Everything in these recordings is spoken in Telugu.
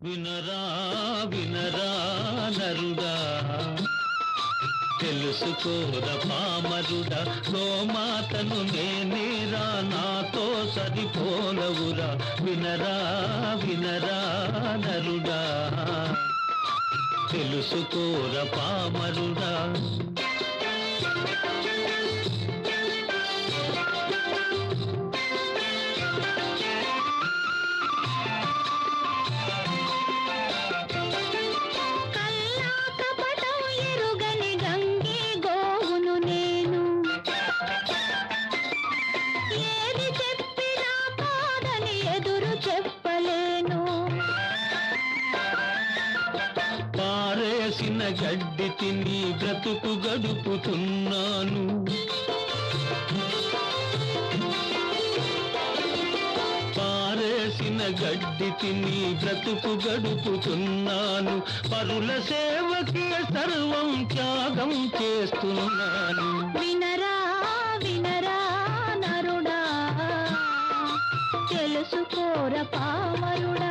వినరా వినరా నరుడా, తెలుసుకోర పామరుడా, గోమాతను నేనేరా, నాతో సరిపోలవురా. వినరా వినరా నరుడా, తెలుసుకోర పామరుడా. గడ్డి తిని బ్రతుకు గడుపుతున్నాను, పారేసిన గడ్డి తిని బ్రతుకు గడుపుతున్నాను. పరుల సేవకి సర్వం త్యాగం చేస్తున్నాను. వినరా వినరా నరుడా, తెలుసుకోర పామరుడా.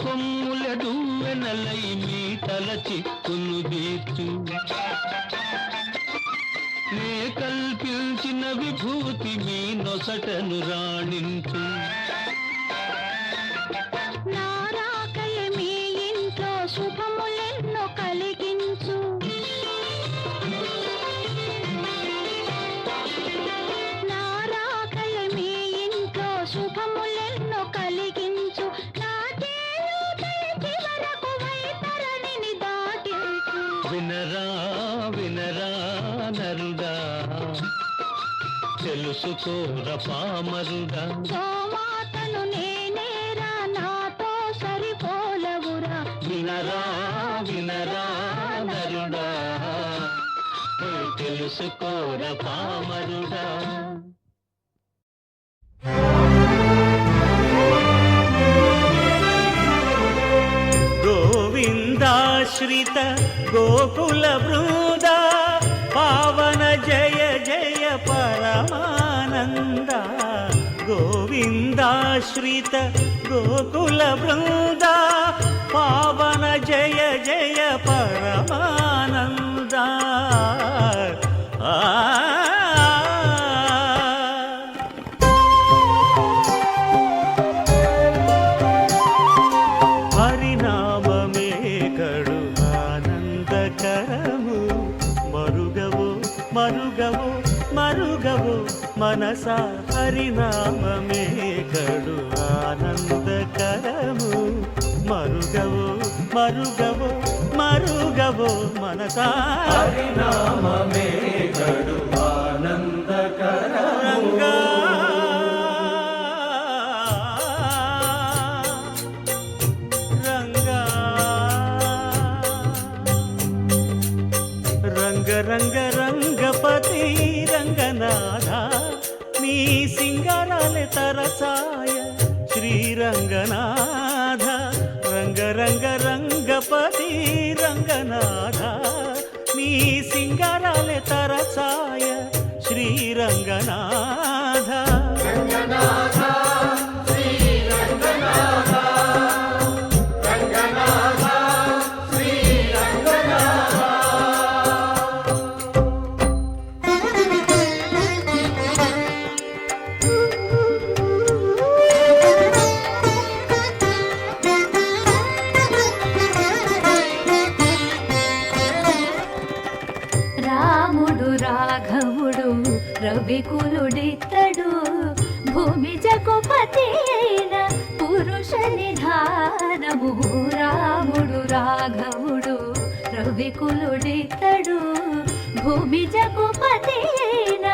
కొమ్ములడువెనలై మీ తల చిక్కును తీర్చు, నే కల్పించిన విభూతి మీ నొసటను రాణించు. నారాకయ మీ ఇంట్లో శుభములెన్నో కలిగించు, నారాకయ మీ ఇంట్లో శుభములెన్నో కలిగించు. వినరా వినరా నరుడా, తెలుసుకోర పామరుడా. గోమాతను నేనేరా, నాతో సరిపోలవురా. వినరా వినరా నరుడా, తెలుసుకోర పామరుడా. గోవిందాశ్రిత గోకుల బృంద, పావన జయ జయ పరమానంద. గోవిందాశ్రిత గోకుల బృంద, పావన జయ జయ పరమానంద. మరుగవు మనసా, హరినామమే కడు ఆనందకరము. మరుగవు మరుగవు మరుగవు మనసా, హరినామమే కడు ఆనందకరము. రంగ రంగ రంగపతి రంగనాథ, నీ సింగారాలే తరసాయ శ్రీరంగనాథ. రంగ రంగ రంగపతి రంగనాథ, నీ సింగారాలే తరసాయ శ్రీరంగనాథ. రంగనాథ శ్రీరంగనాథ, రంగనాథ శ్రీరంగనాథ. రవికులుడితడు, భూమి జగుపతి అయిన పురుష నిధానము. రాముడు రాఘవుడు రవికులుడితడు, భూమి జగుపతి అయిన